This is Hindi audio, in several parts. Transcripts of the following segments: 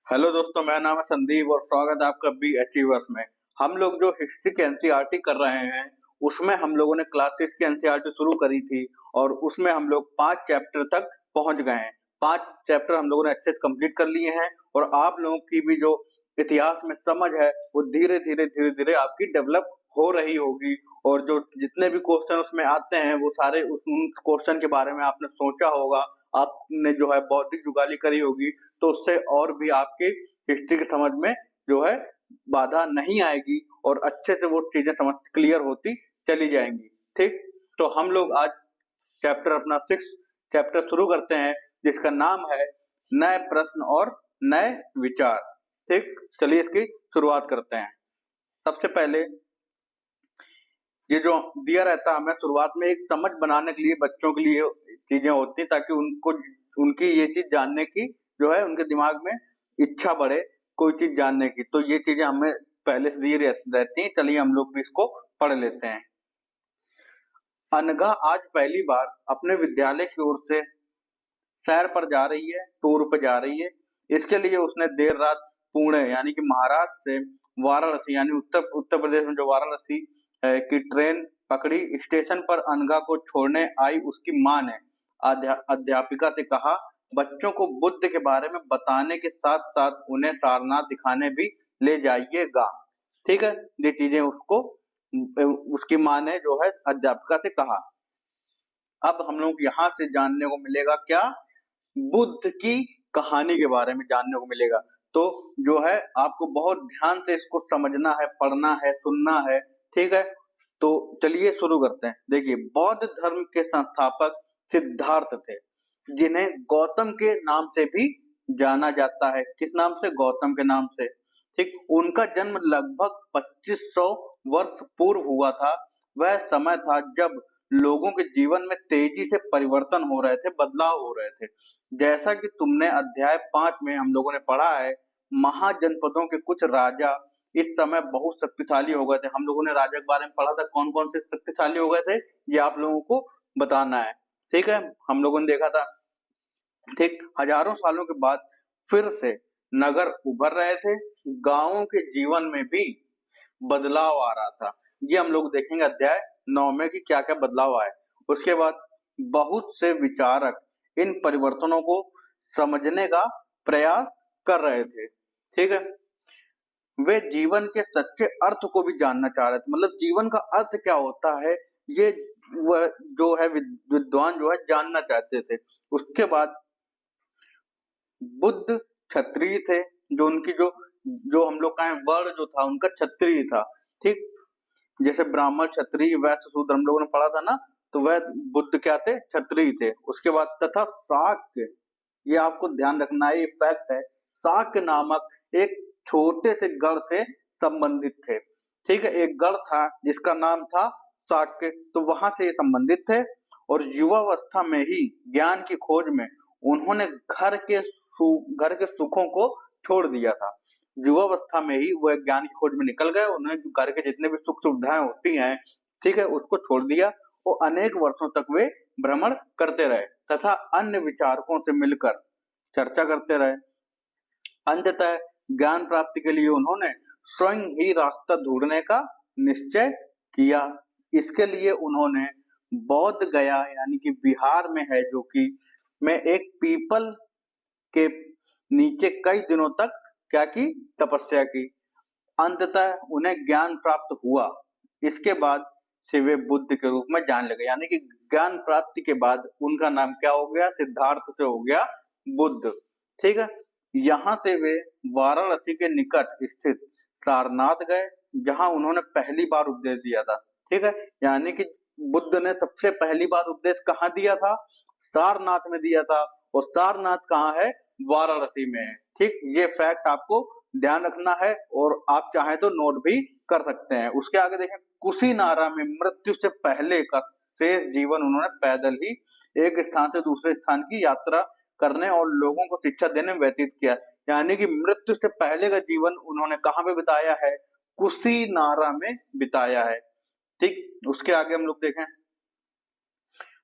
हेलो दोस्तों, मेरा नाम है संदीप और स्वागत है आपका बी अचीवर्स में। हम लोग जो हिस्ट्री की एनसीईआरटी कर रहे हैं उसमें हम लोगों ने क्लासेस की एनसीईआरटी शुरू करी थी और उसमें हम लोग 5 चैप्टर तक पहुंच गए हैं। 5 चैप्टर हम लोगों ने अच्छे से कंप्लीट कर लिए हैं और आप लोगों की भी जो इतिहास में समझ है वो धीरे धीरे आपकी डेवलप हो रही होगी। और जो जितने भी क्वेश्चन उसमें आते हैं वो सारे उन क्वेश्चन के बारे में आपने सोचा होगा, आपने जो है बौद्धिक जुगाली करी होगी, तो उससे और भी आपके हिस्ट्री की समझ में जो है बाधा नहीं आएगी और अच्छे से वो चीजें समझ क्लियर होती चली जाएंगी। ठीक, तो हम लोग आज चैप्टर अपना 6 चैप्टर शुरू करते हैं जिसका नाम है नए प्रश्न और नए विचार। ठीक, चलिए इसकी शुरुआत करते हैं। सबसे पहले ये जो दिया रहता है हमें शुरुआत में एक समझ बनाने के लिए बच्चों के लिए चीजें होती ताकि उनको उनकी ये चीज जानने की जो है उनके दिमाग में इच्छा बढ़े कोई चीज जानने की। तो ये चीजें हमें पहले से दी रहती हैं। चलिए हम लोग भी इसको पढ़ लेते हैं। अनघा आज पहली बार अपने विद्यालय की ओर से सैर पर जा रही है, टूर पर जा रही है। इसके लिए उसने देर रात पुणे यानी कि महाराष्ट्र से वाराणसी यानी उत्तर उत्तर प्रदेश में जो वाराणसी है की ट्रेन पकड़ी। स्टेशन पर अनघा को छोड़ने आई उसकी मां ने अध्यापिका से कहा, बच्चों को बुद्ध के बारे में बताने के साथ साथ उन्हें सारनाथ दिखाने भी ले जाइएगा। ठीक है, ये चीजें उसको उसकी मां ने जो है अध्यापिका से कहा। अब हम लोग यहाँ से जानने को मिलेगा क्या, बुद्ध की कहानी के बारे में जानने को मिलेगा। तो जो है आपको बहुत ध्यान से इसको समझना है, पढ़ना है, सुनना है। ठीक है, तो चलिए शुरू करते हैं। देखिए, बौद्ध धर्म के संस्थापक सिद्धार्थ थे, जिन्हें गौतम के नाम से भी जाना जाता है। किस नाम से? गौतम के नाम से। ठीक, उनका जन्म लगभग 2500 वर्ष पूर्व हुआ था। वह समय था जब लोगों के जीवन में तेजी से परिवर्तन हो रहे थे, बदलाव हो रहे थे। जैसा कि तुमने अध्याय 5 में हम लोगों ने पढ़ा है, महाजनपदों के कुछ राजा इस समय बहुत शक्तिशाली हो गए थे। हम लोगों ने राजा के बारे में पढ़ा था, कौन कौन से शक्तिशाली हो गए थे, ये आप लोगों को बताना है। ठीक है, हम लोगों ने देखा था। ठीक, हजारों सालों के बाद फिर से नगर उभर रहे थे, गांवों के जीवन में भी बदलाव आ रहा था। ये हम लोग देखेंगे अध्याय 9 में कि क्या क्या बदलाव आए। उसके बाद बहुत से विचारक इन परिवर्तनों को समझने का प्रयास कर रहे थे। ठीक है, वे जीवन के सच्चे अर्थ को भी जानना चाह रहे थे, मतलब जीवन का अर्थ क्या होता है ये वह जो है विद्वान जो है जानना चाहते थे। उसके बाद बुद्ध क्षत्रिय थे, जो उनकी जो जो हम लोग कहें वर्ण जो था उनका क्षत्रिय था। ठीक, जैसे ब्राह्मण, क्षत्रिय, वैश्य, शूद्र हम लोगों ने पढ़ा था ना, तो वह बुद्ध क्या थे? क्षत्रिय थे। उसके बाद तथा शाक्य, ये आपको ध्यान रखना है, ये फैक्ट है। शाक्य नामक एक छोटे से गढ़ से संबंधित थे। ठीक है, एक गढ़ था जिसका नाम था शाक्य, तो वहां से ये संबंधित थे। और युवावस्था में ही ज्ञान की खोज में उन्होंने घर के सुखों को छोड़ दिया था। युवावस्था में ही वह ज्ञान की खोज में निकल गए, उन्होंने घर के जितने भी सुख सुविधाएं होती हैं, ठीक है, उसको छोड़ दिया। वो अनेक वर्षों तक वे भ्रमण करते रहे तथा अन्य विचारकों से मिलकर चर्चा करते रहे। अंततः ज्ञान प्राप्ति के लिए उन्होंने स्वयं ही रास्ता ढूंढने का निश्चय किया। इसके लिए उन्होंने बौद्ध गया यानी कि बिहार में है, जो कि में एक पीपल के नीचे कई दिनों तक क्या की? तपस्या की। अंततः उन्हें ज्ञान प्राप्त हुआ। इसके बाद से वे बुद्ध के रूप में जान लगे, यानी कि ज्ञान प्राप्ति के बाद उनका नाम क्या हो गया? सिद्धार्थ से हो गया बुद्ध। ठीक है, यहाँ से वे वाराणसी के निकट स्थित सारनाथ गए, जहां उन्होंने पहली बार उपदेश दिया था। ठीक है, यानी कि बुद्ध ने सबसे पहली बार उपदेश कहाँ दिया था? सारनाथ में दिया था। और सारनाथ कहाँ है? वाराणसी में है। ठीक, ये फैक्ट आपको ध्यान रखना है और आप चाहें तो नोट भी कर सकते हैं। उसके आगे देखें, कुशीनारा में मृत्यु से पहले का शेष जीवन उन्होंने पैदल ही एक स्थान से दूसरे स्थान की यात्रा करने और लोगों को शिक्षा देने में व्यतीत किया। यानी कि मृत्यु से पहले का जीवन उन्होंने कहाँ पे बिताया है? कुशीनारा में बिताया है। ठीक, उसके आगे हम लोग देखें,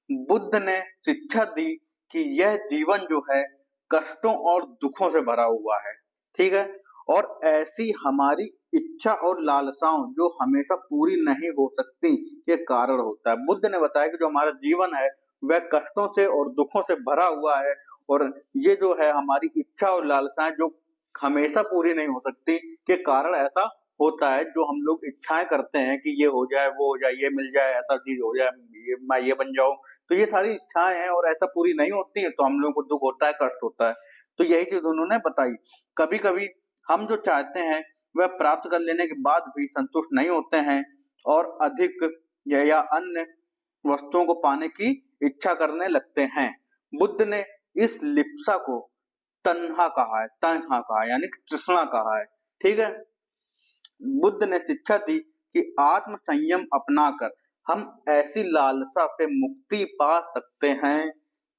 बुद्ध ने शिक्षा दी कि यह जीवन जो है कष्टों और दुखों से भरा हुआ है। ठीक है। और ऐसी हमारी इच्छा और लालसाओं जो हमेशा पूरी नहीं हो सकती, ये कारण होता है। बुद्ध ने बताया कि जो हमारा जीवन है वह कष्टों से और दुखों से भरा हुआ है, और ये जो है हमारी इच्छा और लालसाएं जो हमेशा पूरी नहीं हो सकती, के कारण ऐसा होता है। जो हम लोग इच्छाएं करते हैं कि ये हो जाए, वो हो जाए, ये मिल जाए, ऐसा चीज हो जाए, ये मैं ये बन जाऊं, तो ये सारी इच्छाएं हैं और ऐसा पूरी नहीं होती है, तो हम लोगों को दुख होता है, कष्ट होता है। तो यही चीज उन्होंने बताई। कभी कभी हम जो चाहते हैं वह प्राप्त कर लेने के बाद भी संतुष्ट नहीं होते हैं, और अधिक या अन्य वस्तुओं को पाने की इच्छा करने लगते हैं। बुद्ध ने इस लिप्सा को तन्हा कहा है, यानी कि तृष्णा कहा है। ठीक है। बुद्ध ने शिक्षा दी कि आत्म संयम अपनाकर हम ऐसी लालसा से मुक्ति पा सकते हैं।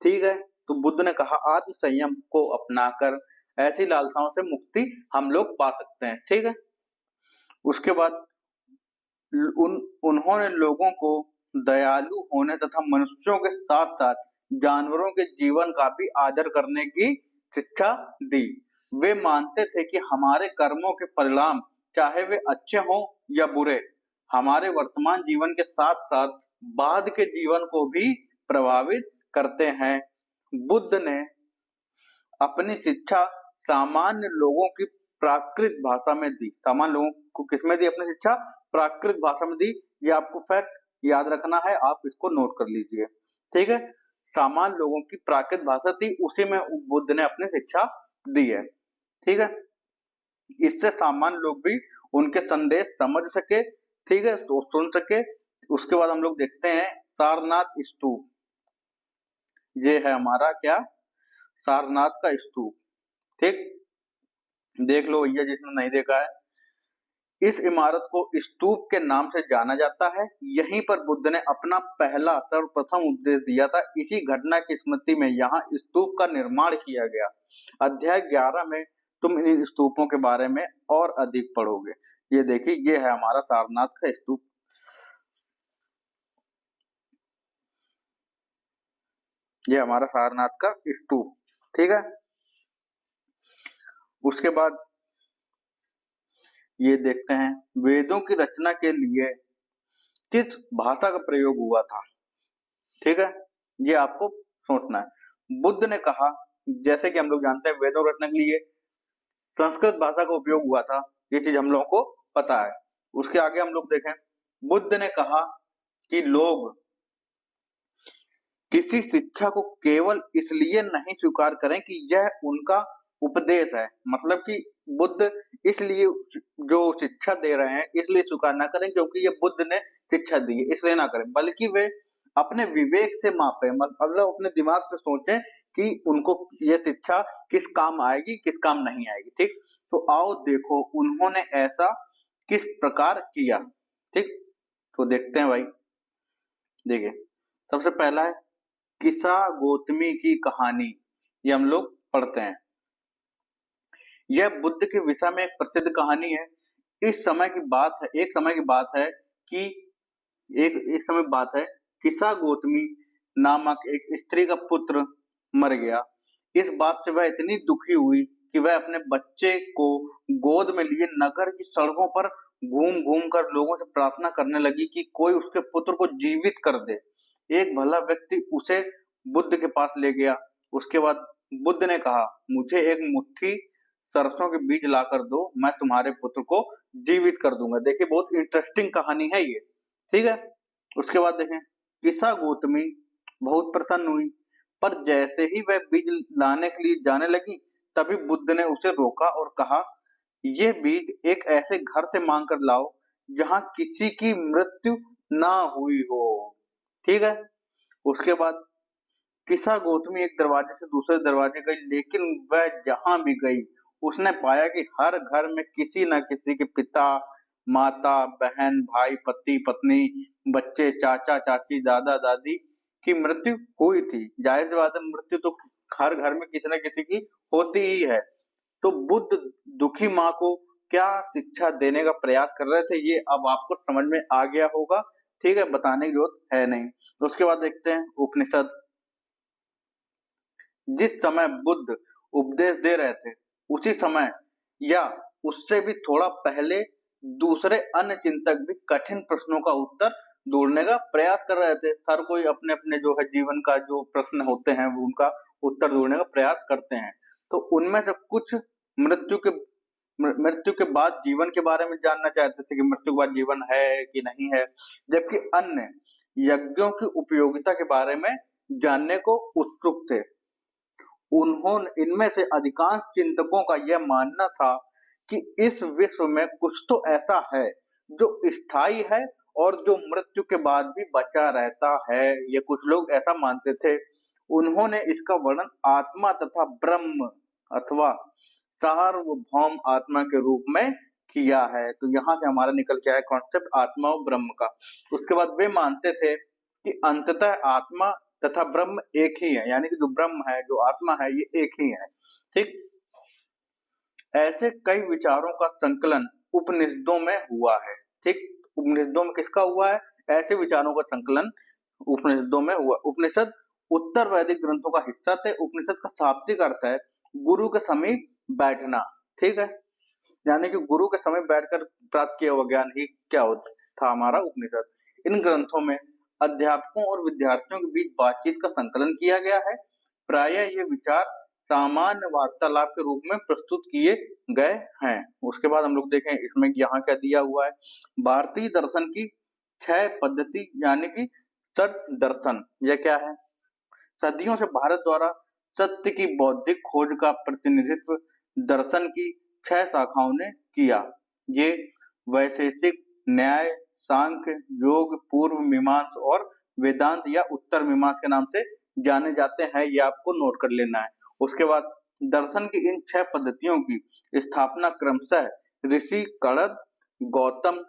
ठीक है। तो बुद्ध ने कहा आत्म संयम को अपनाकर ऐसी लालसाओं से मुक्ति हम लोग पा सकते हैं। ठीक है। उसके बाद उन्होंने लोगों को दयालु होने तथा मनुष्यों के साथ साथ जानवरों के जीवन का भी आदर करने की शिक्षा दी। वे मानते थे कि हमारे कर्मों के परिणाम चाहे वे अच्छे हों या बुरे, हमारे वर्तमान जीवन के साथ साथ बाद के जीवन को भी प्रभावित करते हैं। बुद्ध ने अपनी शिक्षा सामान्य लोगों की प्राकृत भाषा में दी। सामान्य लोगों को किसमें दी अपनी शिक्षा? प्राकृत भाषा में दी। ये आपको फैक्ट याद रखना है, आप इसको नोट कर लीजिए। ठीक है। सामान्य लोगों की प्राकृत भाषा थी, उसी में बुद्ध ने अपनी शिक्षा दी है। ठीक है। इससे सामान्य लोग भी उनके संदेश समझ सके, ठीक है, तो सुन सके। उसके बाद हम लोग देखते हैं सारनाथ स्तूप। ये है हमारा क्या? सारनाथ का स्तूप। ठीक, देख लो भैया जिसने नहीं देखा है। इस इमारत को स्तूप के नाम से जाना जाता है। यहीं पर बुद्ध ने अपना पहला सर्वप्रथम उपदेश दिया था। इसी घटना की स्मृति में यहाँ स्तूप का निर्माण किया गया। अध्याय 11 में तुम इन स्तूपों के बारे में और अधिक पढ़ोगे। ये देखिए, ये है हमारा सारनाथ का स्तूप। ये हमारा सारनाथ का स्तूप। ठीक है। उसके बाद ये देखते हैं वेदों की रचना के लिए किस भाषा का प्रयोग हुआ था। ठीक है। ये आपको सोचना है। बुद्ध ने कहा, जैसे कि हम लोग जानते हैं वेदों की रचना के लिए संस्कृत भाषा का उपयोग हुआ था, ये चीज हम लोगों को पता है। उसके आगे हम लोग देखें, बुद्ध ने कहा कि लोग किसी शिक्षा को केवल इसलिए नहीं स्वीकार करें कि यह उनका उपदेश है। मतलब कि बुद्ध इसलिए जो शिक्षा दे रहे हैं इसलिए स्वीकार ना करें क्योंकि ये बुद्ध ने शिक्षा दी है, इसलिए ना करें, बल्कि वे अपने विवेक से मापे, मतलब अपने दिमाग से सोचें कि उनको ये शिक्षा किस काम आएगी, किस काम नहीं आएगी। ठीक, तो आओ देखो उन्होंने ऐसा किस प्रकार किया। ठीक, तो देखते हैं भाई। देखिए, सबसे पहला है किस्सा गौतमी की कहानी। ये हम लोग पढ़ते हैं। यह बुद्ध के विषय में एक प्रसिद्ध कहानी है। इस समय की बात है, एक समय की बात है कि एक समय बात है, किस्सा गौतमी नामक एक स्त्री का पुत्र मर गया। इस बात से वह इतनी दुखी हुई कि वह अपने बच्चे को गोद में लिए नगर की सड़कों पर घूम घूम कर लोगों से प्रार्थना करने लगी कि कोई उसके पुत्र को जीवित कर दे। एक भला व्यक्ति उसे बुद्ध के पास ले गया। उसके बाद बुद्ध ने कहा, मुझे एक मुट्ठी सरसों के बीज लाकर दो, मैं तुम्हारे पुत्र को जीवित कर दूंगा। देखिए, बहुत इंटरेस्टिंग कहानी है ये। ठीक है। उसके बाद देखें, किस्सा गौतमी बहुत प्रसन्न हुई, पर जैसे ही वह बीज लाने के लिए जाने लगी तभी बुद्ध ने उसे रोका और कहा, यह बीज एक ऐसे घर से मांग कर लाओ जहां किसी की मृत्यु ना हुई हो। ठीक है। उसके बाद किस्सा गौतमी एक दरवाजे से दूसरे दरवाजे गई, लेकिन वह जहां भी गई उसने पाया कि हर घर में किसी न किसी के पिता, माता, बहन, भाई, पति, पत्नी, बच्चे, चाचा, चाची, दादा, दादी की मृत्यु हुई थी। जाहिर सी बात है, मृत्यु तो हर घर में किसी न किसी की होती ही है। तो बुद्ध दुखी माँ को क्या शिक्षा देने का प्रयास कर रहे थे, ये अब आपको समझ में आ गया होगा। ठीक है, बताने की जरूरत है नहीं। उसके बाद देखते हैं उपनिषद। जिस समय बुद्ध उपदेश दे रहे थे उसी समय या उससे भी थोड़ा पहले दूसरे अन्य चिंतक भी कठिन प्रश्नों का उत्तर ढूंढने का प्रयास कर रहे थे। हर कोई अपने अपने जो है जीवन का जो प्रश्न होते हैं वो उनका उत्तर ढूंढने का प्रयास करते हैं। तो उनमें से कुछ मृत्यु के मृत्यु के बाद जीवन के बारे में जानना चाहते थे कि मृत्यु के बाद जीवन है कि नहीं है, जबकि अन्य यज्ञों की उपयोगिता के बारे में जानने को उत्सुक थे। उन्होंने इनमें से अधिकांश चिंतकों का यह मानना था कि इस विश्व में कुछ तो ऐसा है जो स्थायी है और जो मृत्यु के बाद भी बचा रहता है। ये कुछ लोग ऐसा मानते थे। उन्होंने इसका वर्णन आत्मा तथा ब्रह्म अथवा सार्वभौम आत्मा के रूप में किया है। तो यहाँ से हमारा निकल के आया कॉन्सेप्ट आत्मा और ब्रह्म का। उसके बाद वे मानते थे कि अंततः आत्मा तथा ब्रह्म एक ही है, यानी कि जो ब्रह्म है जो आत्मा है ये एक ही है। ठीक, ऐसे कई विचारों का संकलन उपनिषदों में हुआ है। ठीक, उपनिषदों में किसका हुआ है? ऐसे विचारों का संकलन उपनिषदों में हुआ। उपनिषद उत्तर वैदिक ग्रंथों का हिस्सा थे। उपनिषद का शाब्दिक अर्थ है गुरु के समीप बैठना। ठीक है, यानी कि गुरु के समीप बैठकर प्राप्त किया हुआ ज्ञान ही क्या होता था हमारा उपनिषद। इन ग्रंथों में अध्यापकों और विद्यार्थियों के बीच बातचीत का संकलन किया गया है। प्रायः ये विचार सामान्य वार्तालाप के रूप में प्रस्तुत किए गए हैं। उसके बाद हम लोग देखें इसमें यहाँ क्या दिया हुआ है। भारतीय दर्शन की 6 पद्धति यानी कि षट दर्शन, यह क्या है? सदियों से भारत द्वारा सत्य की बौद्धिक खोज का प्रतिनिधित्व दर्शन की 6 शाखाओं ने किया। ये वैशेषिक, न्याय, सांख्य, योग, पूर्व मीमांसा और वेदांत या उत्तर मीमांसा के नाम से जाने जाते हैं। ये आपको नोट कर लेना है। उसके बाद दर्शन की इन 6 पद्धतियों की स्थापना क्रमशः ऋषि कणद, गौतम,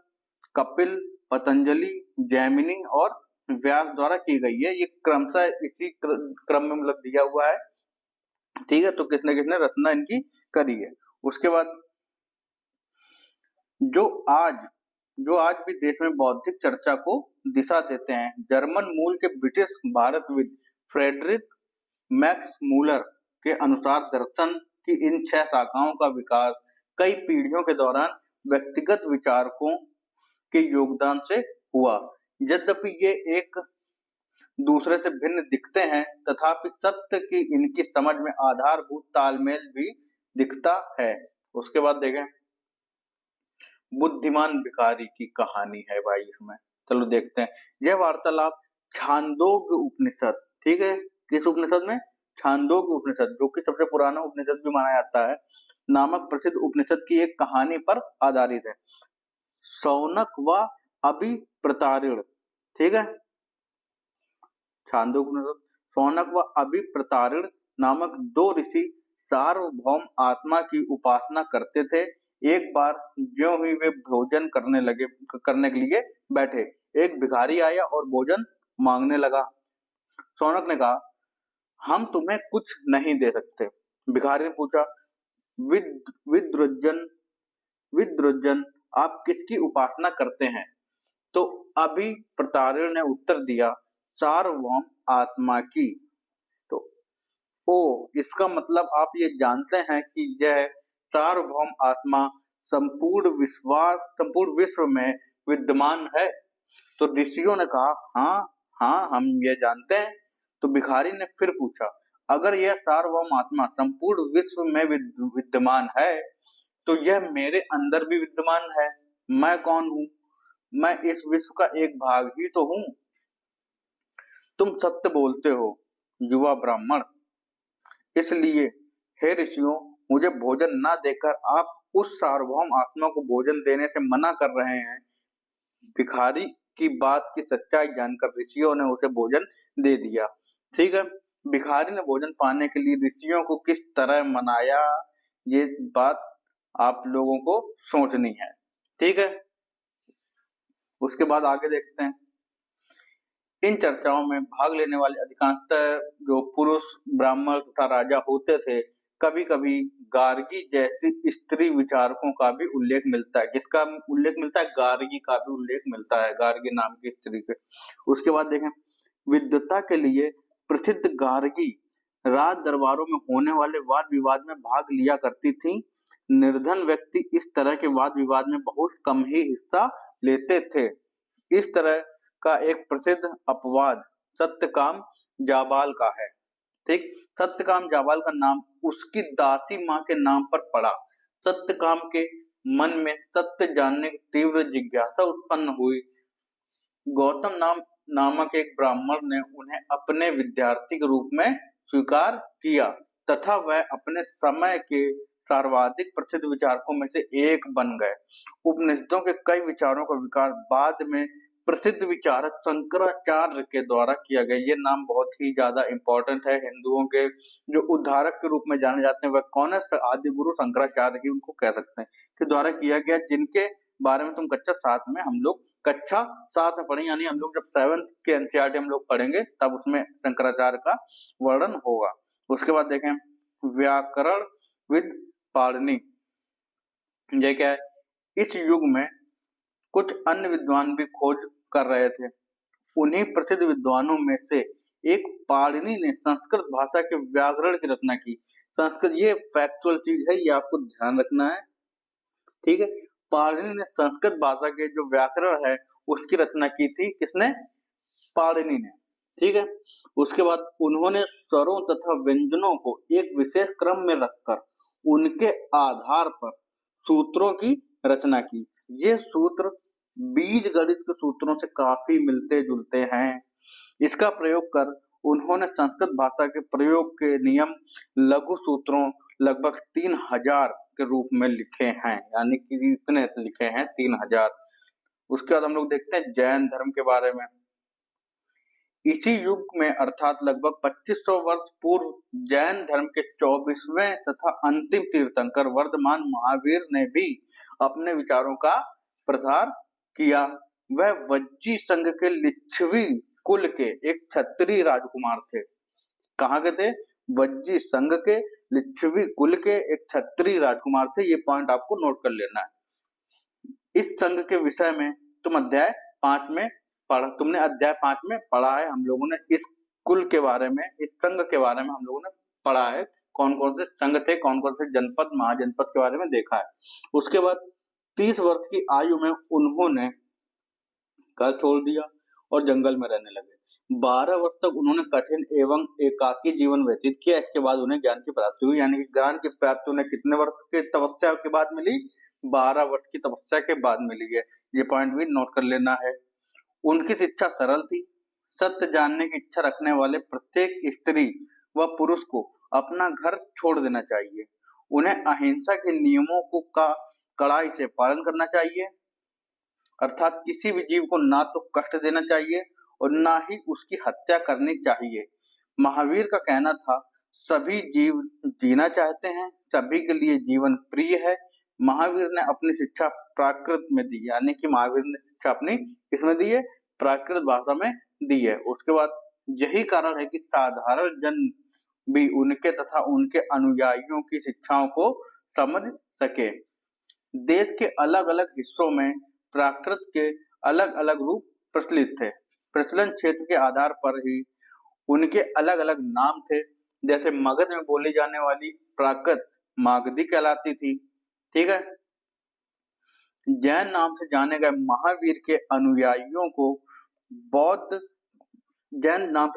कपिल, पतंजलि, जैमिनी और व्यास द्वारा की गई है। ये क्रमशः इसी क्रम में मतलब दिया हुआ है। ठीक है, तो किसने किसने रचना इनकी करी है। उसके बाद जो आज भी देश में बौद्धिक चर्चा को दिशा देते हैं, जर्मन मूल के ब्रिटिश भारतविद फ्रेडरिक मैक्स मूलर के अनुसार दर्शन की इन 6 शाखाओं का विकास कई पीढ़ियों के दौरान व्यक्तिगत विचारकों के योगदान से हुआ। यद्यपि ये एक दूसरे से भिन्न दिखते हैं, तथापि सत्य की इनकी समझ में आधारभूत तालमेल भी दिखता है। उसके बाद देखें बुद्धिमान भिखारी की कहानी है भाई इसमें। चलो देखते हैं। यह वार्तालाप छांदोग्य उपनिषद, ठीक है, किस उपनिषद में? छांदोग्य उपनिषद, जो कि सबसे पुराना उपनिषद भी माना जाता है, नामक प्रसिद्ध उपनिषद की एक कहानी पर आधारित है। शौनक व अभिप्रतारिण, ठीक है, छांदोग्य उपनिषद। शौनक व अभिप्रतारिण नामक 2 ऋषि सार्वभौम आत्मा की उपासना करते थे। एक बार ज्यों ही वे भोजन करने के लिए बैठे, एक भिखारी आया और भोजन मांगने लगा। शौनक ने कहा, हम तुम्हें कुछ नहीं दे सकते। भिखारी ने पूछा, विद्रुजन आप किसकी उपासना करते हैं? तो अभी प्रतारिण ने उत्तर दिया, सार्वभौम आत्मा की। तो इसका मतलब आप ये जानते हैं कि यह सार्वभौम आत्मा संपूर्ण विश्व में विद्यमान है। तो ऋषियों ने कहा, हाँ हम ये जानते हैं। तो भिखारी ने फिर पूछा, अगर यह सार्वभौम आत्मा संपूर्ण विश्व में विद्यमान है तो यह मेरे अंदर भी विद्यमान है। मैं कौन हूँ? मैं इस विश्व का एक भाग ही तो हूँ। तुम सत्य बोलते हो युवा ब्राह्मण, इसलिए हे ऋषियों, मुझे भोजन न देकर आप उस सार्वभौम आत्मा को भोजन देने से मना कर रहे हैं। भिखारी की बात की सच्चाई जानकर ऋषियों ने उसे भोजन दे दिया। ठीक है, भिखारी ने भोजन पाने के लिए ऋषियों को किस तरह मनाया, ये बात आप लोगों को सोचनी है। ठीक है, उसके बाद आगे देखते हैं। इन चर्चाओं में भाग लेने वाले अधिकांशतः जो पुरुष ब्राह्मण तथा राजा होते थे। कभी कभी गार्गी जैसी स्त्री विचारकों का भी उल्लेख मिलता है। किसका उल्लेख मिलता है? गार्गी का भी उल्लेख मिलता है, गार्गी नाम की स्त्री के। उसके बाद देखें, विद्वता के लिए प्रसिद्ध गार्गी राज दरबारों में होने वाले वाद विवाद में भाग लिया करती थी। निर्धन व्यक्ति इस तरह के वाद विवाद में बहुत कम ही हिस्सा लेते थे। इस तरह का एक प्रसिद्ध अपवाद सत्यकाम जाबाल का है। ठीक, सत्यकाम जाबाल का नाम उसकी दासी माँ के नाम पर पड़ा। सत्यकाम के मन में सत्य जानने की तीव्र जिज्ञासा उत्पन्न हुई। गौतम नामक एक ब्राह्मण ने उन्हें अपने विद्यार्थी के रूप में स्वीकार किया तथा वह अपने समय के सर्वाधिक प्रसिद्ध विचारकों में से एक बन गए। उपनिषदों के कई विचारों का विकास बाद में प्रसिद्ध विचारक शंकराचार्य के द्वारा किया गया। ये नाम बहुत ही ज्यादा इंपॉर्टेंट है। हिंदुओं के जो उद्धारक के रूप में जाने जाते हैं वह कौन है? आदि गुरु शंकराचार्य ही उनको कह सकते हैं, के द्वारा किया गया, जिनके बारे में तुम कक्षा 7 में पढ़े, यानी हम लोग जब 7th के एनसीईआरटी हम लोग पढ़ेंगे तब उसमें शंकराचार्य का वर्णन होगा। उसके बाद देखें व्याकरण विद पाणिनि। ये क्या है? इस युग में कुछ अन्य विद्वान भी खोज कर रहे थे। उन्हीं प्रसिद्ध विद्वानों में से एक पाणिनि ने संस्कृत भाषा के व्याकरण की रचना की। संस्कृत, ये फैक्चुअल चीज है, ये आपको ध्यान रखना है। ठीक है, पाणिनि ने संस्कृत भाषा के जो व्याकरण है उसकी रचना की थी। किसने? पाणिनि ने। ठीक है, उसके बाद उन्होंने स्वरों तथा व्यंजनों को एक विशेष क्रम में रखकर उनके आधार पर सूत्रों की रचना की। ये सूत्र बीज गणित के सूत्रों से काफी मिलते जुलते हैं। इसका प्रयोग कर उन्होंने संस्कृत भाषा के प्रयोग के नियम लघु सूत्रों लगभग 3000 के रूप में लिखे हैं, यानी कि इतने लिखे हैं 3000। उसके बाद हम लोग देखते हैं जैन धर्म के बारे में। इसी युग में अर्थात लगभग 2500 वर्ष पूर्व जैन धर्म के 24वें तथा अंतिम तीर्थंकर वर्धमान महावीर ने भी अपने विचारों का प्रसार किया। वह वज्जी संघ के लिच्छवी कुल के एक क्षत्रिय राजकुमार थे। कहाँ के थे? वज्जी संघ के लिच्छवी कुल के एक क्षत्रिय राजकुमार थे। ये पॉइंट आपको नोट कर लेना है। इस संघ के विषय में तुमने अध्याय 5 में पढ़ा है। हम लोगों ने इस कुल के बारे में, इस संघ के बारे में हम लोगों ने पढ़ा है। कौन कौन से संघ थे, कौन कौन से जनपद, महाजनपद के बारे में देखा है। उसके बाद 30 वर्ष की आयु में उन्होंने घर छोड़ दिया और जंगल में रहने लगे। 12 वर्ष तक उन्होंने कठिन एवं एकाकी जीवन व्यतीत किया। इसके बाद उन्हें ज्ञान की प्राप्ति हुई, यानी कि ज्ञान की प्राप्ति उन्हें कितने वर्ष की तपस्या के बाद मिली? 12 वर्ष की तपस्या के बाद मिली है। ये पॉइंट भी नोट कर लेना है। उनकी शिक्षा सरल थी। सत्य जानने की इच्छा रखने वाले प्रत्येक स्त्री व पुरुष को अपना घर छोड़ देना चाहिए। उन्हें अहिंसा के नियमों को का कड़ाई से पालन करना चाहिए, अर्थात किसी भी जीव को ना तो कष्ट देना चाहिए और ना ही उसकी हत्या करनी चाहिए। महावीर का कहना था, सभी जीव जीना चाहते हैं, सभी के लिए जीवन प्रिय है। महावीर ने अपनी शिक्षा प्राकृत में दी, यानी कि महावीर ने शिक्षा अपनी किसमें दी है? प्राकृत भाषा में दी है। उसके बाद यही कारण है कि साधारण जन भी उनके तथा उनके अनुयायियों की शिक्षाओं को समझ सके। देश के अलग अलग हिस्सों में प्राकृत के अलग अलग रूप प्रचलित थे। प्रचलन क्षेत्र के आधार पर ही उनके अलग अलग नाम थे। जैसे मगध में बोली जाने वाली प्राकृत मागधी कहलाती थी। ठीक है, जैन नाम से जाने गए महावीर के अनुयायियों को बौद्ध जैन नाम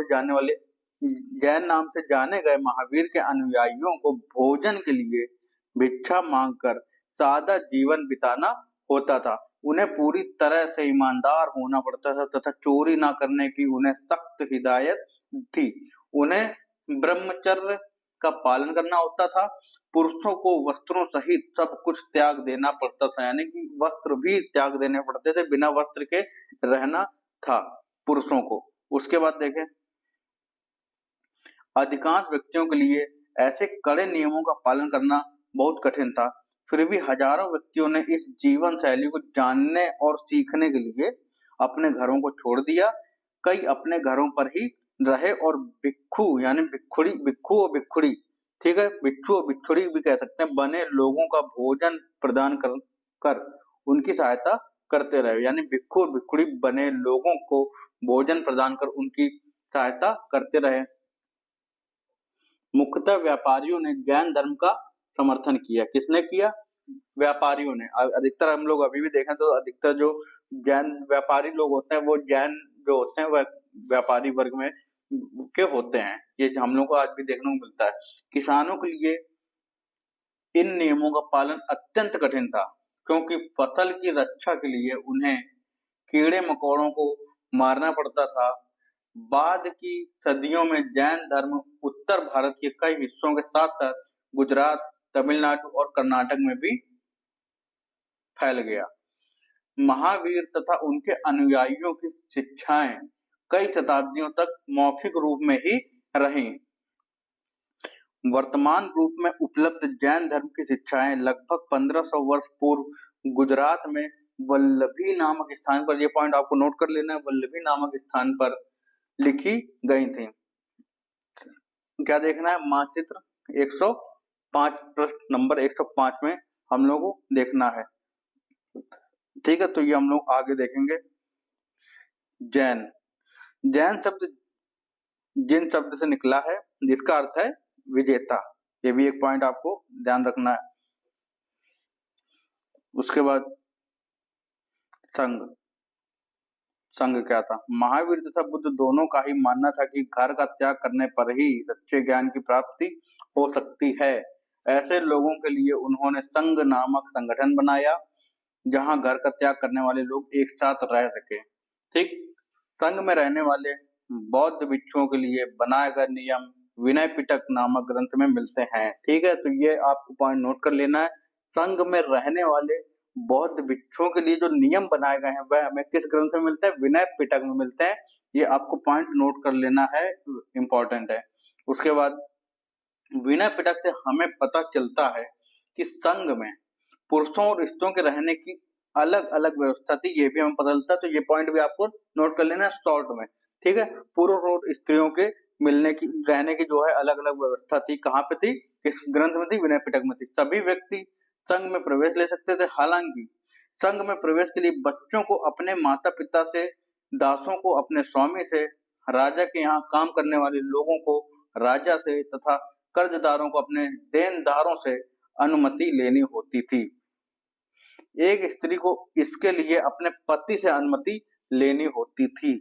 से जाने गए महावीर के अनुयायियों को भोजन के लिए भिक्षा मांगकर सादा जीवन बिताना होता था। उन्हें पूरी तरह से ईमानदार होना पड़ता था तथा चोरी ना करने की उन्हें सख्त हिदायत थी। उन्हें ब्रह्मचर्य का पालन करना होता था। पुरुषों को वस्त्रों सहित सब कुछ त्याग देना पड़ता था, यानी कि वस्त्र भी त्याग देने पड़ते थे, बिना वस्त्र के रहना था पुरुषों को। उसके बाद देखें, अधिकांश व्यक्तियों के लिए ऐसे कड़े नियमों का पालन करना बहुत कठिन था। फिर भी हजारों व्यक्तियों ने इस जीवन शैली को जानने और सीखने के लिए अपने घरों को छोड़ दिया। कई अपने घरों पर ही रहे और भिक्षु यानी भिक्षु और भिक्षुड़ी, ठीक है, भिक्षु और भिक्षुड़ी भी कह सकते हैं, बने लोगों का भोजन प्रदान कर उनकी सहायता करते रहे। यानी भिक्षु और भिक्षुड़ी बने लोगों को भोजन प्रदान कर उनकी सहायता करते रहे। मुख्यतः व्यापारियों ने जैन धर्म का समर्थन किया। किसने किया? व्यापारियों ने, अधिकतर हम लोग अभी भी देखें तो अधिकतर जो जैन व्यापारी लोग होते हैं वो जैन जो होते हैं वह व्यापारी वर्ग में के होते हैं। ये हम लोग को आज भी देखने को मिलता है। किसानों के लिए इन नियमों का पालन अत्यंत कठिन था, क्योंकि फसल की रक्षा के लिए उन्हें कीड़े मकोड़ों को मारना पड़ता था। बाद की सदियों में जैन धर्म उत्तर भारत के कई हिस्सों के साथ साथ गुजरात, तमिलनाडु और कर्नाटक में भी फैल गया। महावीर तथा उनके अनुयायियों की शिक्षाएं कई शताब्दियों तक मौखिक रूप में ही रहीं। वर्तमान रूप में उपलब्ध जैन धर्म की शिक्षाएं लगभग 1500 वर्ष पूर्व गुजरात में वल्लभी नामक स्थान पर, ये पॉइंट आपको नोट कर लेना है, वल्लभी नामक स्थान पर लिखी गई थी। क्या देखना है? मानचित्र 105 पृष्ठ नंबर 105 में हम लोगों को देखना है। ठीक है, तो ये हम लोग आगे देखेंगे। जैन, जैन शब्द जिन शब्द से निकला है जिसका अर्थ है विजेता, ये भी एक पॉइंट आपको ध्यान रखना है। उसके बाद संघ, संघ क्या था? महावीर तथा बुद्ध दोनों का ही मानना था कि घर का त्याग करने पर ही सच्चे ज्ञान की प्राप्ति हो सकती है। ऐसे लोगों के लिए उन्होंने संघ नामक संगठन बनाया, जहां घर का त्याग करने वाले लोग एक साथ रह सके। ठीक, संघ में रहने वाले बौद्ध भिक्षुओं के लिए बनाए गए नियम विनय पिटक नामक ग्रंथ में मिलते हैं। ठीक है, तो ये आपको पॉइंट नोट कर लेना है। संघ में रहने वाले बौद्ध भिक्षुओं के लिए जो नियम बनाए गए हैं वह हमें किस ग्रंथ में मिलते हैं? विनय पिटक में मिलते हैं। ये आपको पॉइंट नोट कर लेना है, इंपॉर्टेंट है। उसके बाद विनय पिटक से हमें पता चलता है कि संघ में पुरुषों और स्त्रियों के रहने की अलग अलग व्यवस्था थी, ये भी हमें पता चलता है। तो ये पॉइंट भी आपको नोट कर लेना है शॉर्ट में। ठीक है, पुरुष और स्त्रियों के मिलने की, रहने की जो है अलग अलग व्यवस्था थी। कहाँ पे थी? किस ग्रंथ में थी? विनय पिटक में थी। सभी व्यक्ति संघ में प्रवेश ले सकते थे। हालांकि संघ में प्रवेश के लिए बच्चों को अपने माता पिता से, दासों को अपने स्वामी से, राजा के यहाँ काम करने वाले लोगों को राजा से तथा कर्जदारों को अपने देनदारों से अनुमति लेनी होती थी। एक स्त्री को इसके लिए अपने पति से अनुमति लेनी होती थी।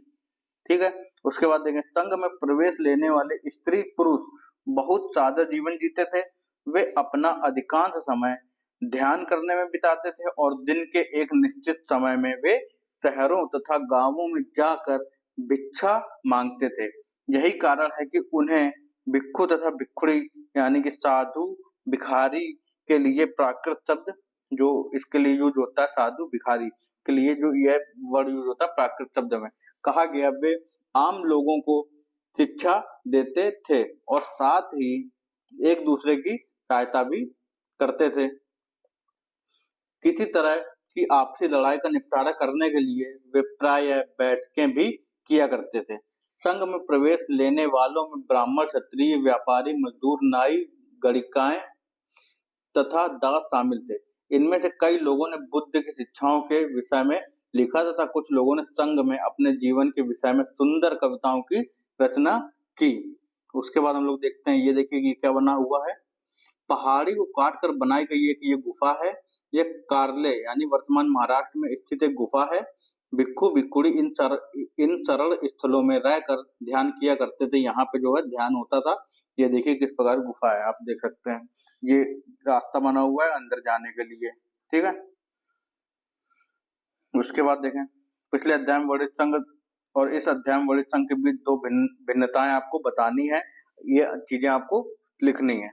ठीक है, उसके बाद देखें, संघ में प्रवेश लेने वाले स्त्री पुरुष बहुत सादा जीवन जीते थे। वे अपना अधिकांश समय ध्यान करने में बिताते थे और दिन के एक निश्चित समय में वे शहरों तथा गांवों में जाकर भिक्षा मांगते थे। यही कारण है कि उन्हें भिक्षु तथा भिक्षुणी यानी कि साधु भिखारी के लिए प्राकृत शब्द जो इसके लिए यूज होता है, साधु भिखारी के लिए जो यह वर्ड यूज होता है प्राकृत शब्द में कहा गया। वे आम लोगों को शिक्षा देते थे और साथ ही एक दूसरे की सहायता भी करते थे। किसी तरह की आपसी लड़ाई का निपटारा करने के लिए वे प्रायः बैठकें भी किया करते थे। संघ में प्रवेश लेने वालों में ब्राह्मण, क्षत्रिय, व्यापारी, मजदूर, नाई, गणिकाएं तथा दास शामिल थे। इनमें से कई लोगों ने बुद्ध की शिक्षाओं के विषय में लिखा तथा कुछ लोगों ने संघ में अपने जीवन के विषय में सुंदर कविताओं की रचना की। उसके बाद हम लोग देखते हैं, ये देखिए ये क्या बना हुआ है। पहाड़ी को काट कर बनाई गई एक ये गुफा है। ये कार्ले यानी वर्तमान महाराष्ट्र में स्थित एक गुफा है। भिक्षु भिक्षुणी इन सरल स्थलों में रहकर ध्यान किया करते थे। यहाँ पे जो है ध्यान होता था। ये देखिए किस प्रकार गुफा है, आप देख सकते हैं। ये रास्ता बना हुआ है अंदर जाने के लिए। ठीक है, उसके बाद देखें, पिछले अध्याय में वर्णित संघ और इस अध्याय में वर्णित संघ के बीच दो भिन्नताएं आपको बतानी है। ये चीजें आपको लिखनी है।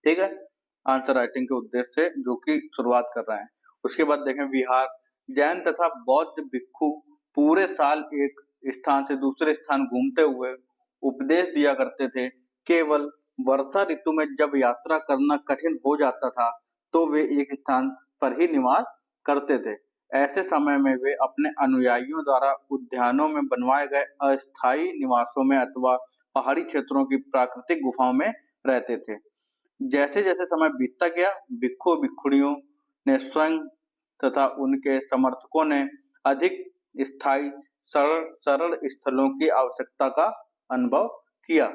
ठीक है, आंसर राइटिंग के उद्देश्य से जो कि शुरुआत कर रहे हैं। उसके बाद देखें, विहार, जैन तथा बौद्ध भिक्षु पूरे साल एक स्थान से दूसरे स्थान घूमते हुए उपदेश दिया करते थे। केवल वर्षा ऋतु में जब यात्रा करना कठिन हो जाता था तो वे एक स्थान पर ही निवास करते थे। ऐसे समय में वे अपने अनुयायियों द्वारा उद्यानों में बनवाए गए अस्थायी निवासों में अथवा पहाड़ी क्षेत्रों की प्राकृतिक गुफाओं में रहते थे। जैसे जैसे समय बीतता गया, भिक्षु भिक्षुणियों ने स्वयं तथा उनके समर्थकों ने अधिक स्थायी सरल स्थलों की आवश्यकता का अनुभव किया।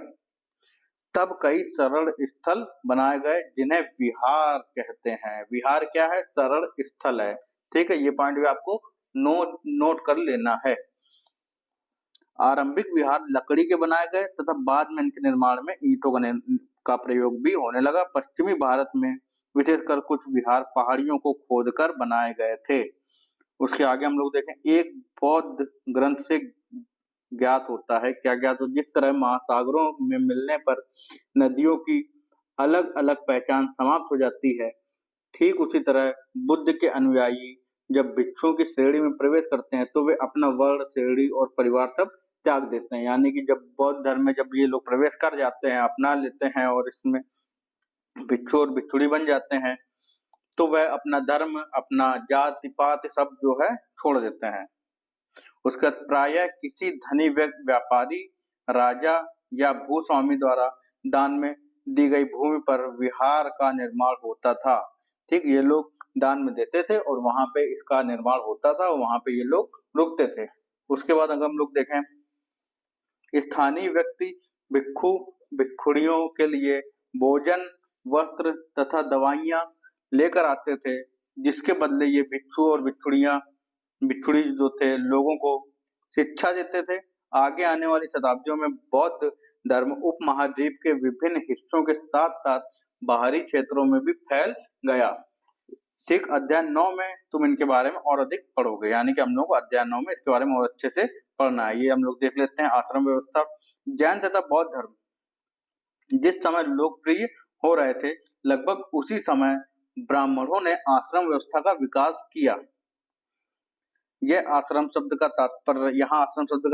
तब कई शरण स्थल बनाए गए जिन्हें विहार कहते हैं। विहार क्या है? शरण स्थल है। ठीक है, ये पॉइंट भी आपको नोट कर लेना है। आरंभिक विहार लकड़ी के बनाए गए तथा बाद में इनके निर्माण में ईंटों का प्रयोग भी होने लगा। पश्चिमी भारत में विशेषकर कुछ विहार पहाड़ियों को खोदकर बनाए गए थे। उसके आगे हम लोग देखें, एक बौद्ध ग्रंथ से ज्ञात होता है। क्या ज्ञात हो? जिस तरह महासागरों में मिलने पर नदियों की अलग अलग पहचान समाप्त हो जाती है, ठीक उसी तरह बुद्ध के अनुयायी जब भिक्षुओं की श्रेणी में प्रवेश करते हैं तो वे अपना वर्ण, श्रेणी और परिवार सब त्याग देते हैं। यानी कि जब बौद्ध धर्म में जब ये लोग प्रवेश कर जाते हैं, अपना लेते हैं और इसमें भिक्षु और भिक्षुणी बन जाते हैं, तो वह अपना धर्म, अपना जाति पात सब जो है छोड़ देते हैं। उसके बाद प्रायः किसी धनी व्यापारी, राजा या भूस्वामी द्वारा दान में दी गई भूमि पर विहार का निर्माण होता था। ठीक, ये लोग दान में देते थे और वहां पे इसका निर्माण होता था और वहां पे ये लोग रुकते थे। उसके बाद अगर हम लोग देखें, स्थानीय व्यक्ति भिक्षु भिक्षुणियों के लिए भोजन, वस्त्र तथा दवाइयां लेकर आते थे, जिसके बदले ये भिक्षु और भिक्षुणी जो थे लोगों को शिक्षा देते थे। आगे आने वाली शताब्दियों में बौद्ध धर्म उपमहाद्वीप के विभिन्न हिस्सों के साथ साथ बाहरी क्षेत्रों में भी फैल गया। ठीक, अध्याय 9 में तुम इनके बारे में और अधिक पढ़ोगे, यानी कि हम लोग अध्याय 9 में इसके बारे में और अच्छे से पढ़ना है। ये हम लोग देख लेते हैं। आश्रम व्यवस्था। जैन तथा बौद्ध धर्म जिस समय लोकप्रिय हो रहे थे, लगभग उसी समय ब्राह्मणों ने आश्रम व्यवस्था का विकास किया। यहाँ आश्रम शब्द का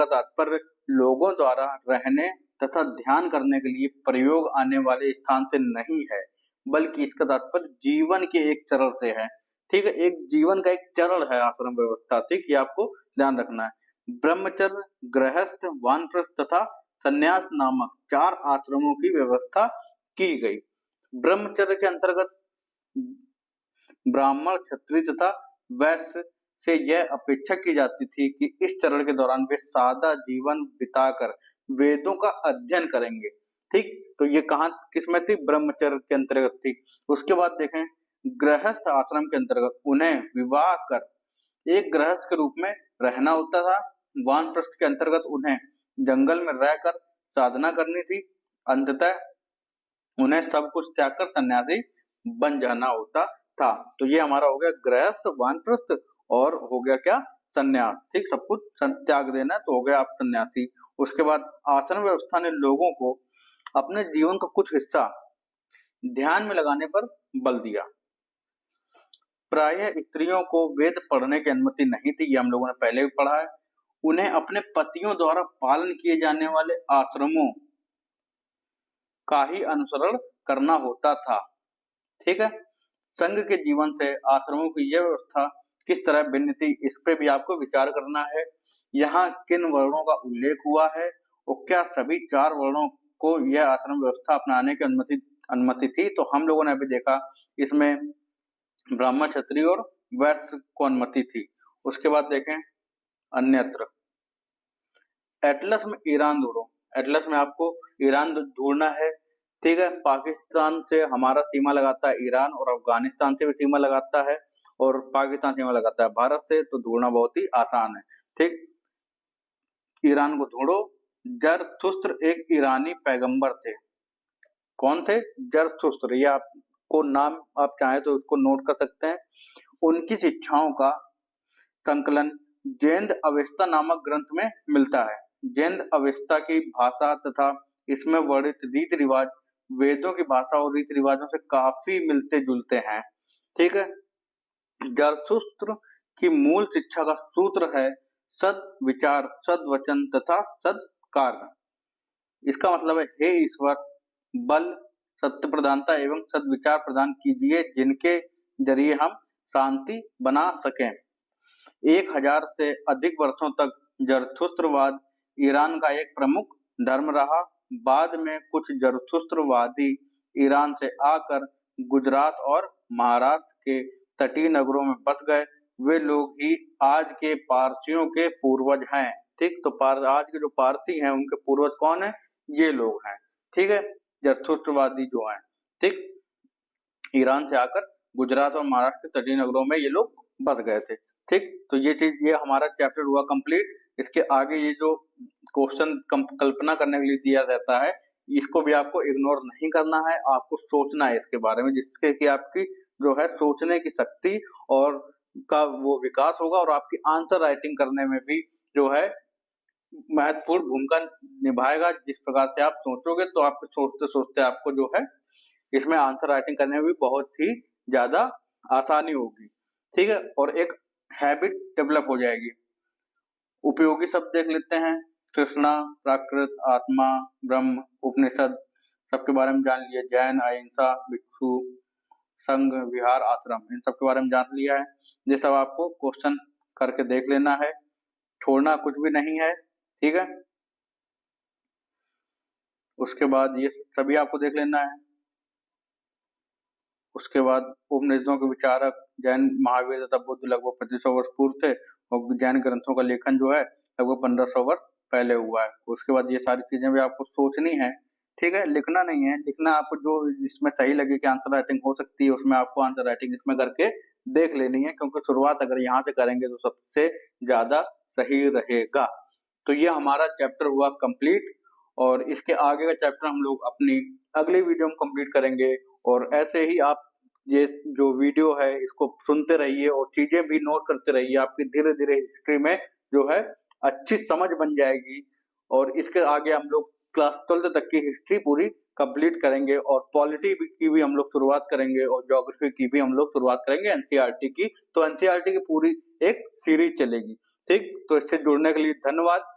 तात्पर्य लोगों द्वारा रहने तथा ध्यान करने के लिए प्रयोग आने वाले स्थान से नहीं है, बल्कि इसका तात्पर्य जीवन के एक चरण से है। ठीक है, एक जीवन का एक चरण है आश्रम व्यवस्था। ठीक, ये आपको ध्यान रखना है। ब्रह्मचर्य, गृहस्थ, वानप्रस्थ तथा संन्यास नामक 4 आश्रमों की व्यवस्था की गई। ब्रह्मचर्य के अंतर्गत ब्राह्मण, क्षत्रिय तथा वैश्य से यह अपेक्षा की जाती थी कि इस चरण के दौरान वे सादा जीवन बिताकर वेदों का अध्ययन करेंगे। ठीक, तो ये कहाँ किसमें थी? ब्रह्मचर्य के अंतर्गत थी। उसके बाद देखें, गृहस्थ आश्रम के अंतर्गत उन्हें विवाह कर एक गृहस्थ के रूप में रहना होता था। वानप्रस्थ के अंतर्गत उन्हें जंगल में रहकर साधना करनी थी। अंततः उन्हें सब कुछ त्याग कर सन्यासी बन जाना होता था। तो ये हमारा हो गया गृहस्थ, वानप्रस्थ और हो गया क्या? सन्यास। ठीक, सब कुछ त्याग देना, तो हो गया आप सन्यासी। उसके बाद आश्रम व्यवस्था ने लोगों को अपने जीवन का कुछ हिस्सा ध्यान में लगाने पर बल दिया। प्रायः स्त्रियों को वेद पढ़ने की अनुमति नहीं थी, ये हम लोगों ने पहले भी पढ़ा है। उन्हें अपने पतियों द्वारा पालन किए जाने वाले आश्रमों का ही अनुसरण करना होता था। ठीक है, संघ के जीवन से आश्रमों की यह व्यवस्था किस तरह भिन्न थी, इस पे भी आपको विचार करना है। यहाँ किन वर्णों का उल्लेख हुआ है और क्या सभी 4 वर्णों को यह आश्रम व्यवस्था अपनाने की अनुमति थी? तो हम लोगों ने अभी देखा इसमें ब्राह्मण, क्षत्रिय और वैश्य को अनुमति थी। उसके बाद देखें अन्यत्र। एटलस में ईरान ढूंढो। एटलस में आपको ईरान ढूंढना है। ठीक है, पाकिस्तान से हमारा सीमा लगाता है ईरान, और अफगानिस्तान से भी सीमा लगाता है, और पाकिस्तान सीमा लगाता है भारत से, तो ढूंढना बहुत ही आसान है। ठीक, ईरान को ढूंढो। जरथुस्त्र एक ईरानी पैगंबर थे। कौन थे? जरथुस्त्र। ये आपको नाम आप चाहे तो उसको नोट कर सकते हैं। उनकी शिक्षाओं का संकलन जैन अवेस्ता नामक ग्रंथ में मिलता है। जैन अवेस्ता की भाषा तथा इसमें वर्णित रीति रिवाज वेदों की भाषा और रीति रिवाजों से काफी मिलते जुलते हैं। ठीक है, जरथुस्त्र की मूल शिक्षा का सूत्र है सद विचार, सद वचन तथा सद कार्य। इसका मतलब है, हे ईश्वर, बल, सत्य प्रधानता एवं सद विचार प्रदान कीजिए, जिनके जरिए हम शांति बना सकें। 1000 से अधिक वर्षों तक जरथुस्त्रवाद ईरान का एक प्रमुख धर्म रहा। बाद में कुछ जरथुस्त्रवादी ईरान से आकर गुजरात और महाराष्ट्र के तटीय नगरों में बस गए। वे लोग ही आज के पारसियों के पूर्वज हैं। ठीक, तो आज के जो पारसी हैं उनके पूर्वज कौन है? ये लोग हैं। ठीक है, जरथुस्त्रवादी जो हैं, ठीक, ईरान से आकर गुजरात और महाराष्ट्र के तटीय नगरों में ये लोग बस गए थे, ठीक। तो ये चीज, ये हमारा चैप्टर हुआ कंप्लीट। इसके आगे ये जो क्वेश्चन कल्पना करने के लिए दिया रहता है, इसको भी आपको इग्नोर नहीं करना है, आपको सोचना है इसके बारे में, जिससे कि आपकी जो है सोचने की शक्ति और का वो विकास होगा, और आपकी आंसर राइटिंग करने में भी जो है महत्वपूर्ण भूमिका निभाएगा। जिस प्रकार से आप सोचोगे तो आपको सोचते सोचते आपको जो है इसमें आंसर राइटिंग करने में भी बहुत ही ज्यादा आसानी होगी, ठीक है, और एक हैबिट डेवलप हो जाएगी। उपयोगी शब्द देख लेते हैं। कृष्णा, प्राकृत, आत्मा, ब्रह्म, उपनिषद, सबके बारे में जान लिया। जैन, अहिंसा, भिक्षु, संघ, विहार, आश्रम, इन सब के बारे में जान लिया है। ये सब आपको क्वेश्चन करके देख लेना है, छोड़ना कुछ भी नहीं है, ठीक है। उसके बाद ये सभी आपको देख लेना है। उसके बाद उपनिषदों के विचारक जैन महावीर तथा बुद्ध लगभग 2500 वर्ष पूर्व थे, और जैन ग्रंथों का लेखन जो है लगभग 1500 वर्ष पहले हुआ है। उसके बाद ये सारी चीजें भी आपको सोचनी है, ठीक है, लिखना नहीं है। लिखना आपको जो इसमें सही लगे कि आंसर राइटिंग हो सकती है, उसमें आपको आंसर राइटिंग इसमें करके देख लेनी है, क्योंकि शुरुआत अगर यहाँ से करेंगे तो सबसे ज्यादा सही रहेगा। तो ये हमारा चैप्टर हुआ कंप्लीट, और इसके आगे का चैप्टर हम लोग अपनी अगली वीडियो में कंप्लीट करेंगे। और ऐसे ही आप ये जो वीडियो है इसको सुनते रहिए और चीजें भी नोट करते रहिए, आपकी धीरे धीरे हिस्ट्री में जो है अच्छी समझ बन जाएगी। और इसके आगे हम लोग क्लास 12 तक की हिस्ट्री पूरी कंप्लीट करेंगे, और पॉलिटी की भी हम लोग शुरुआत करेंगे, और ज्योग्राफी की भी हम लोग शुरुआत करेंगे, एनसीईआरटी की। तो एनसीईआरटी की पूरी एक सीरीज चलेगी, ठीक। तो इससे जुड़ने के लिए धन्यवाद।